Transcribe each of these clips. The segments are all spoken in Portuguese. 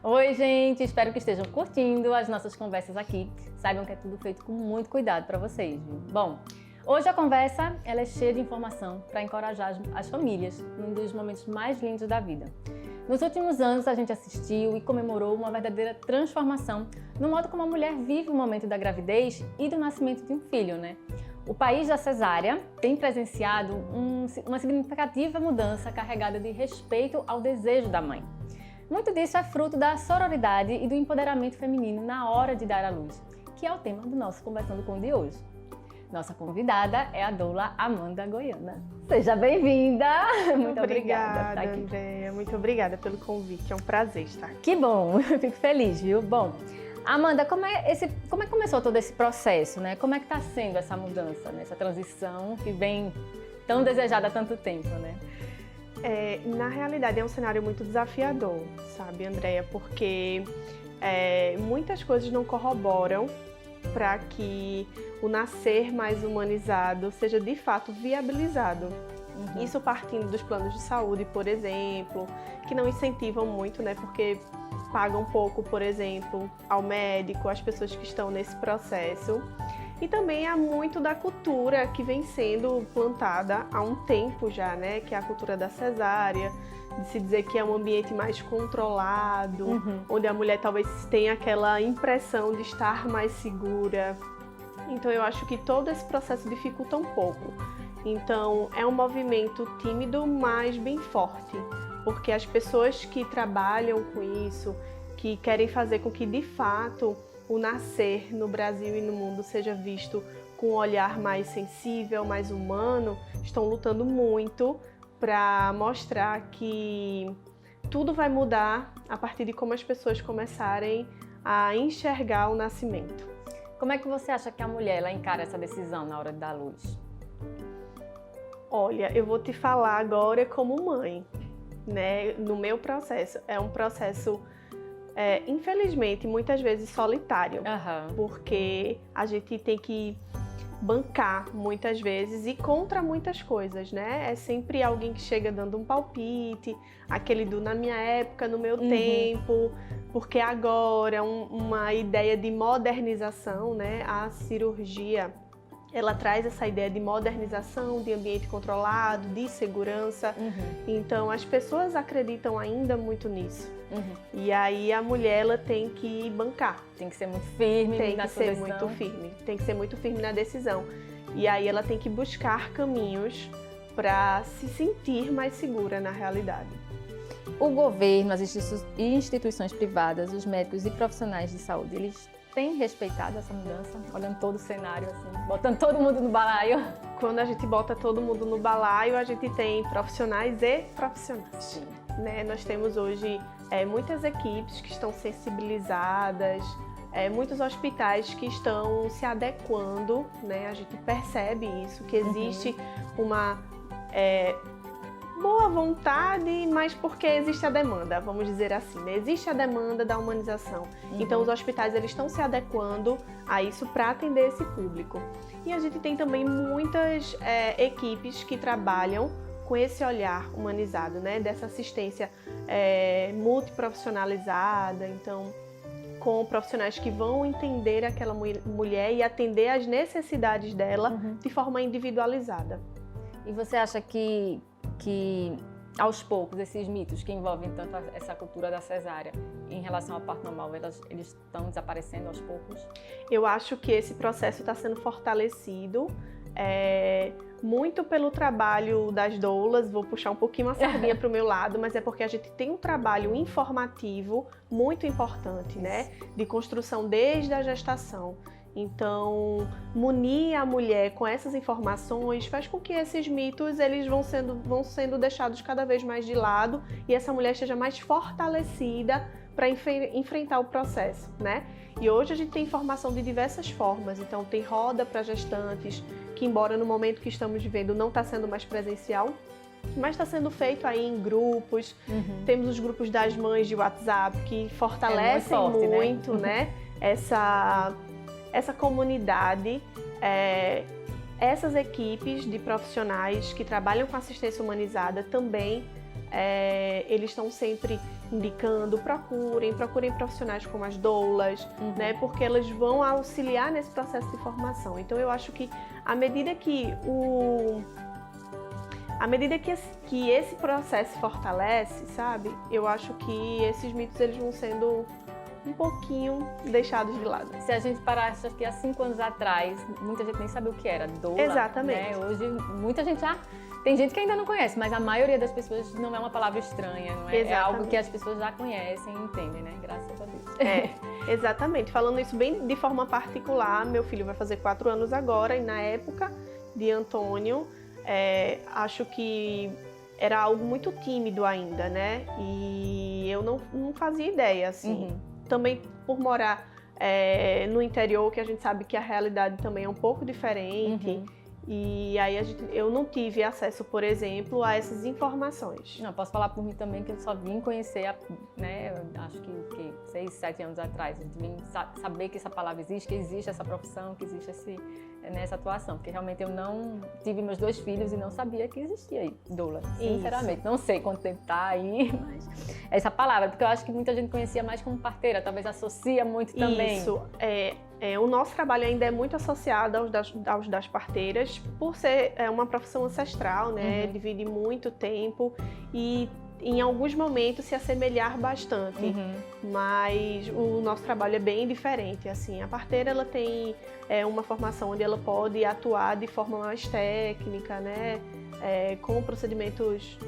Oi, gente! Espero que estejam curtindo as nossas conversas aqui. Saibam que é tudo feito com muito cuidado para vocês, viu? Bom, hoje a conversa ela é cheia de informação para encorajar as famílias num dos momentos mais lindos da vida. Nos últimos anos, a gente assistiu e comemorou uma verdadeira transformação no modo como a mulher vive o momento da gravidez e do nascimento de um filho, né? O país da cesárea tem presenciado uma significativa mudança carregada de respeito ao desejo da mãe. Muito disso é fruto da sororidade e do empoderamento feminino na hora de dar à luz, que é o tema do nosso Conversando com de hoje. Nossa convidada é a doula Amanda Goiana. Seja bem-vinda! Muito obrigada por estar aqui. Andréia. Muito obrigada pelo convite. É um prazer estar aqui. Que bom, eu fico feliz, viu? Bom, Amanda, como é que começou todo esse processo, né? Como é que está sendo essa mudança, né? Essa transição que vem tão desejada há tanto tempo, né? Na realidade, é um cenário muito desafiador, sabe, Andréia? Porque muitas coisas não corroboram para que o nascer mais humanizado seja de fato viabilizado. Isso partindo dos planos de saúde, por exemplo, que não incentivam muito, né? Porque pagam pouco, por exemplo, ao médico, às pessoas que estão nesse processo. E também há muito da cultura que vem sendo plantada há um tempo já, né? Que é a cultura da cesárea, de se dizer que é um ambiente mais controlado, onde a mulher talvez tenha aquela impressão de estar mais segura. Então eu acho que todo esse processo dificulta um pouco. Então é um movimento tímido, mas bem forte, porque as pessoas que trabalham com isso, que querem fazer com que de fato o nascer no Brasil e no mundo seja visto com um olhar mais sensível, mais humano, estão lutando muito para mostrar que tudo vai mudar a partir de como as pessoas começarem a enxergar o nascimento. Como é que você acha que a mulher ela encara essa decisão na hora de dar luz? Olha, eu vou te falar agora como mãe, né? No meu processo, é um processo, infelizmente, muitas vezes solitário, porque a gente tem que bancar muitas vezes e contra muitas coisas, né? É sempre alguém que chega dando um palpite, aquele do na minha época, no meu tempo, porque agora uma ideia de modernização, né? A cirurgia, ela traz essa ideia de modernização, de ambiente controlado, de segurança. Então as pessoas acreditam ainda muito nisso. E aí a mulher ela tem que bancar. Tem que ser muito firme na sua decisão. Tem que ser muito firme na decisão. E aí ela tem que buscar caminhos para se sentir mais segura na realidade. O governo, as instituições privadas, os médicos e profissionais de saúde, eles têm respeitado essa mudança, olhando todo o cenário, assim, botando todo mundo no balaio? Quando a gente bota todo mundo no balaio, a gente tem profissionais e profissionais. Sim. Né? Nós temos hoje muitas equipes que estão sensibilizadas, muitos hospitais que estão se adequando, né? A gente percebe isso, que existe uma boa vontade, mas porque existe a demanda, vamos dizer assim, né? Existe a demanda da humanização. Então os hospitais eles estão se adequando a isso para atender esse público. E a gente tem também muitas equipes que trabalham com esse olhar humanizado, né? Dessa assistência multiprofissionalizada, então com profissionais que vão entender aquela mulher e atender às necessidades dela de forma individualizada. E você acha que aos poucos esses mitos que envolvem tanto essa cultura da cesárea em relação ao parto normal, eles estão desaparecendo aos poucos? Eu acho que esse processo está sendo fortalecido muito pelo trabalho das doulas. Vou puxar um pouquinho a sardinha para o meu lado, mas é porque a gente tem um trabalho informativo muito importante, né? De construção desde a gestação. Então, munir a mulher com essas informações faz com que esses mitos eles vão sendo deixados cada vez mais de lado e essa mulher esteja mais fortalecida para enfrentar o processo, né? E hoje a gente tem informação de diversas formas, então tem roda para gestantes, que embora no momento que estamos vivendo não está sendo mais presencial, mas está sendo feito aí em grupos. Temos os grupos das mães de WhatsApp que fortalecem muito, né? Essa comunidade, essas equipes de profissionais que trabalham com assistência humanizada também, eles estão sempre indicando, procurem profissionais como as doulas, né? Porque elas vão auxiliar nesse processo de formação. Então eu acho que à medida que esse processo se fortalece, sabe? Eu acho que esses mitos eles vão sendo um pouquinho deixados de lado. Se a gente parasse aqui há 5 anos atrás, muita gente nem sabia o que era doula. Exatamente. Né? Hoje, muita gente já... Tem gente que ainda não conhece, mas a maioria das pessoas não é uma palavra estranha, não é? É algo que as pessoas já conhecem e entendem, né? Graças a Deus. Exatamente. Falando isso bem de forma particular, meu filho vai fazer 4 anos agora e na época de Antônio, acho que era algo muito tímido ainda, né? E eu não fazia ideia, assim. Também por morar no interior, que a gente sabe que a realidade também é um pouco diferente. E aí eu não tive acesso, por exemplo, a essas informações. Não, posso falar por mim também que eu só vim conhecer, né, acho que 6, 7 anos atrás, eu vim saber que essa palavra existe, que existe essa profissão, que existe essa atuação, porque realmente eu não tive meus 2 filhos e não sabia que existia doula, sinceramente. Não sei quanto tempo tá aí, mas essa palavra, porque eu acho que muita gente conhecia mais como parteira, talvez associa muito também. Isso, o nosso trabalho ainda é muito associado aos das parteiras, por ser uma profissão ancestral, né? Divide muito tempo e em alguns momentos se assemelhar bastante, mas o nosso trabalho é bem diferente. Assim, a parteira ela tem uma formação onde ela pode atuar de forma mais técnica, né? Com procedimentos,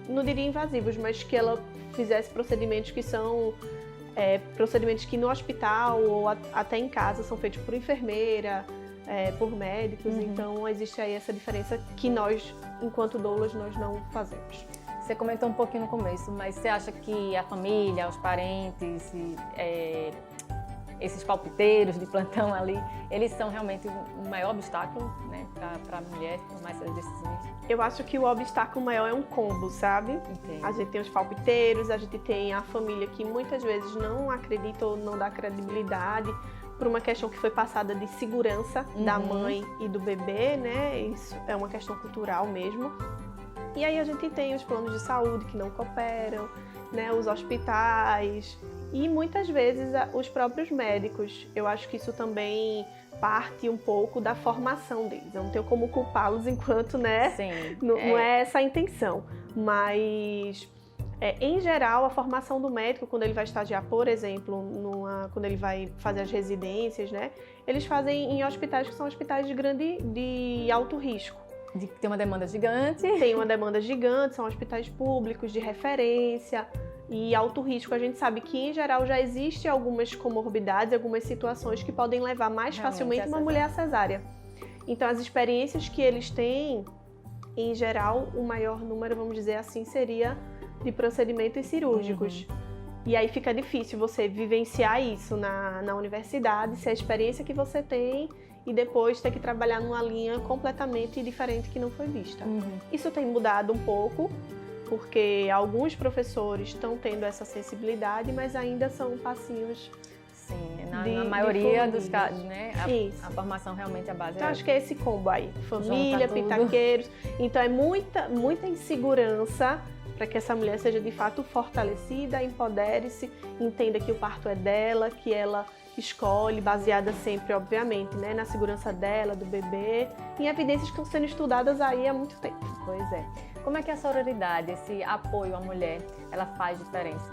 não diria invasivos, mas que ela fizesse procedimentos que são procedimentos que no hospital ou até em casa são feitos por enfermeira, por médicos, então existe aí essa diferença que nós, enquanto doulas, nós não fazemos. Você comentou um pouquinho no começo, mas você acha que a família, os parentes, esses palpiteiros de plantão ali, eles são realmente o maior obstáculo, né, para a mulher tomar essas decisões? Eu acho que o obstáculo maior é um combo, sabe? Entendi. A gente tem os palpiteiros, a gente tem a família que muitas vezes não acredita ou não dá credibilidade por uma questão que foi passada de segurança da mãe e do bebê, né? Isso é uma questão cultural mesmo. E aí a gente tem os planos de saúde que não cooperam, né? Os hospitais e muitas vezes os próprios médicos. Eu acho que isso também parte um pouco da formação deles. Eu não tenho como culpá-los enquanto, né? Sim, não é essa a intenção. Mas, em geral, a formação do médico, quando ele vai estagiar, por exemplo, quando ele vai fazer as residências, né? Eles fazem em hospitais que são hospitais de alto risco. Tem uma demanda gigante. Tem uma demanda gigante, são hospitais públicos de referência e alto risco. A gente sabe que, em geral, já existe algumas comorbidades, algumas situações que podem levar mais facilmente uma mulher à cesárea. Então, as experiências que eles têm, em geral, o maior número, vamos dizer assim, seria de procedimentos cirúrgicos. E aí fica difícil você vivenciar isso na universidade, se a experiência que você tem e depois ter que trabalhar numa linha completamente diferente que não foi vista. Isso tem mudado um pouco, porque alguns professores estão tendo essa sensibilidade, mas ainda são passinhos. Sim, na maioria dos casos, né? A formação realmente é a base. Então, acho que é esse combo aí, família, pitaqueiros. Então é muita insegurança para que essa mulher seja de fato fortalecida, empodere-se, entenda que o parto é dela, que ela escolhe, baseada sempre, obviamente, né, na segurança dela, do bebê, em evidências que estão sendo estudadas aí há muito tempo. Pois é. Como é que a sororidade, esse apoio à mulher, ela faz diferença?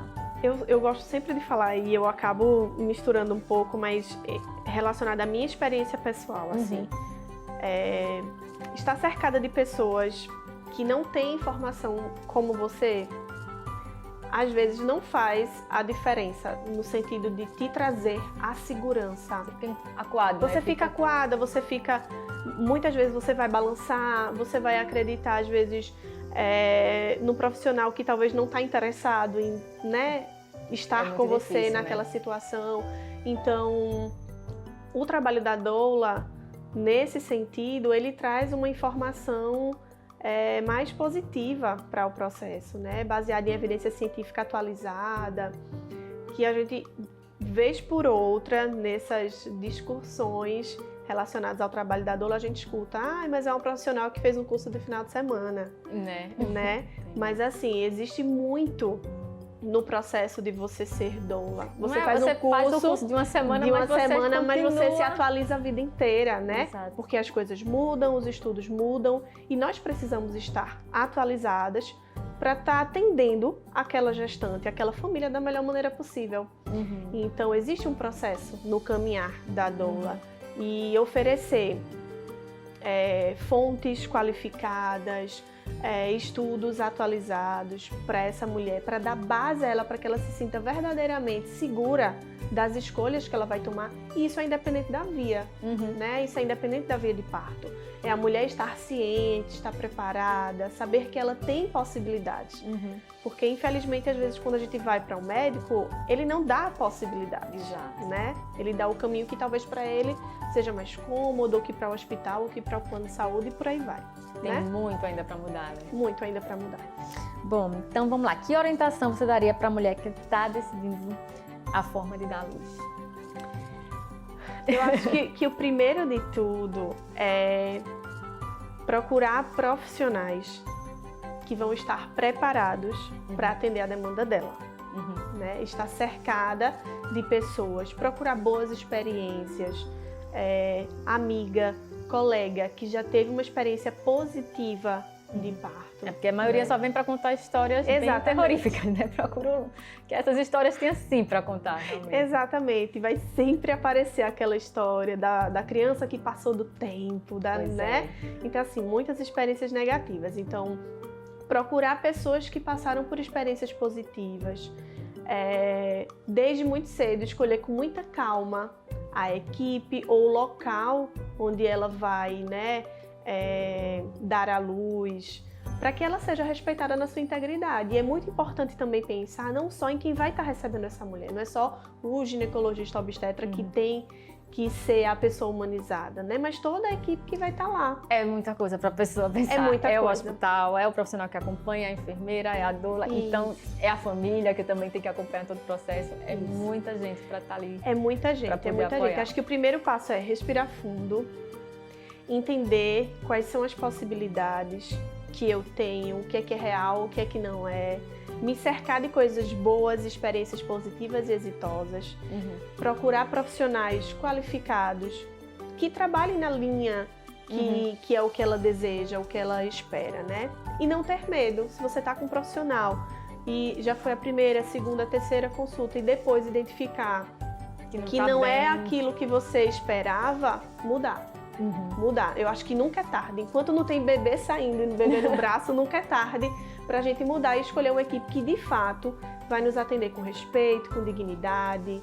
Eu gosto sempre de falar, e eu acabo misturando um pouco, mas relacionada à minha experiência pessoal, assim. Estar cercada de pessoas que não têm informação como você, às vezes não faz a diferença no sentido de te trazer a segurança. Você fica acuado, Você fica acuada, muitas vezes você vai balançar, você vai acreditar às vezes no profissional que talvez não está interessado em, né, estar com você difícil, naquela situação. Então, o trabalho da doula, nesse sentido, ele traz uma informação mais positiva para o processo, né? Baseada em evidência científica atualizada, que a gente, vez por outra, nessas discussões relacionadas ao trabalho da doula, a gente escuta, mas é um profissional que fez um curso de final de semana, né? Mas assim, existe muito no processo de você ser doula. Você Não é, faz você um curso, faz o curso de uma semana, mas você se continua. atualiza a vida inteira, né? Exato. Porque as coisas mudam, os estudos mudam e nós precisamos estar atualizadas para estar atendendo aquela gestante, aquela família da melhor maneira possível. Uhum. Então, existe um processo no caminhar da doula e oferecer fontes qualificadas, estudos atualizados para essa mulher, para dar base a ela, para que ela se sinta verdadeiramente segura das escolhas que ela vai tomar. E isso é independente da via, né? Isso é independente da via de parto. É a mulher estar ciente, estar preparada, saber que ela tem possibilidades. Porque, infelizmente, às vezes, quando a gente vai para um médico, ele não dá possibilidades, Exato. né? Ele dá o caminho que talvez para ele seja mais cômodo, ou que para o hospital, ou que para o plano de saúde, e por aí vai. Tem né? muito ainda para mudar, né? Muito ainda para mudar. Bom, então vamos lá. Que orientação você daria para a mulher que está decidindo a forma de dar à luz? Eu acho que o primeiro de tudo é procurar profissionais que vão estar preparados para atender a demanda dela. Né? Estar cercada de pessoas, procurar boas experiências, amiga, colega que já teve uma experiência positiva de parto. É porque a maioria só vem para contar histórias bem terroríficas, né? Procuro que essas histórias tenham sim para contar, realmente. Exatamente, vai sempre aparecer aquela história da criança que passou do tempo, né? Então, assim, muitas experiências negativas. Então, procurar pessoas que passaram por experiências positivas, desde muito cedo, escolher com muita calma a equipe ou o local onde ela vai, né, dar à luz, para que ela seja respeitada na sua integridade. E é muito importante também pensar não só em quem vai estar recebendo essa mulher, não é só o ginecologista obstetra que tem que ser a pessoa humanizada, né? Mas toda a equipe que vai estar lá. É muita coisa para a pessoa pensar. É muita coisa. O hospital, é o profissional que acompanha, a enfermeira, é a doula, então é a família que também tem que acompanhar todo o processo. É muita gente para estar ali. É muita gente, é muita gente. Acho que o primeiro passo é respirar fundo, entender quais são as possibilidades que eu tenho, o que é real, o que é que não é. Me cercar de coisas boas, experiências positivas e exitosas. Procurar profissionais qualificados que trabalhem na linha que é o que ela deseja, o que ela espera, né? E não ter medo. Se você está com um profissional e já foi a primeira, a segunda, a terceira consulta e depois identificar que não é aquilo que você esperava, mudar. Mudar. Eu acho que nunca é tarde. Enquanto não tem bebê saindo e bebê no braço, nunca é tarde pra gente mudar e escolher uma equipe que de fato vai nos atender com respeito, com dignidade,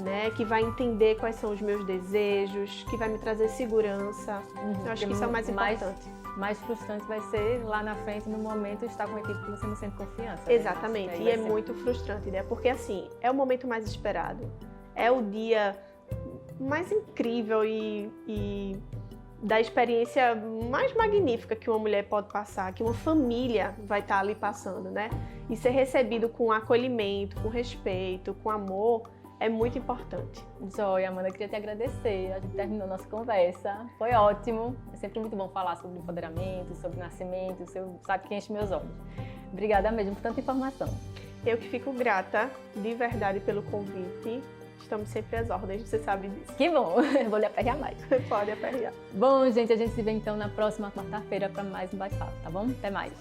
né? Que vai entender quais são os meus desejos, que vai me trazer segurança. Eu acho que isso é o mais importante. Mais frustrante vai ser lá na frente, no momento, estar com uma equipe que você não sente confiança. Exatamente. Né? E é muito frustrante, né? Porque assim, é o momento mais esperado. É o dia mais incrível e da experiência mais magnífica que uma mulher pode passar, que uma família vai estar ali passando, né? E ser recebido com acolhimento, com respeito, com amor, é muito importante. Joia, Amanda, eu queria te agradecer. A gente terminou nossa conversa. Foi ótimo. É sempre muito bom falar sobre empoderamento, sobre nascimento. Você sabe que enche meus olhos. Obrigada mesmo por tanta informação. Eu que fico grata, de verdade, pelo convite. Estamos sempre às ordens, você sabe disso. Que bom, eu vou lhe aperrear mais. Pode aperrear. Bom, gente, a gente se vê então na próxima quarta-feira para mais um bate-papo, tá bom? Até mais.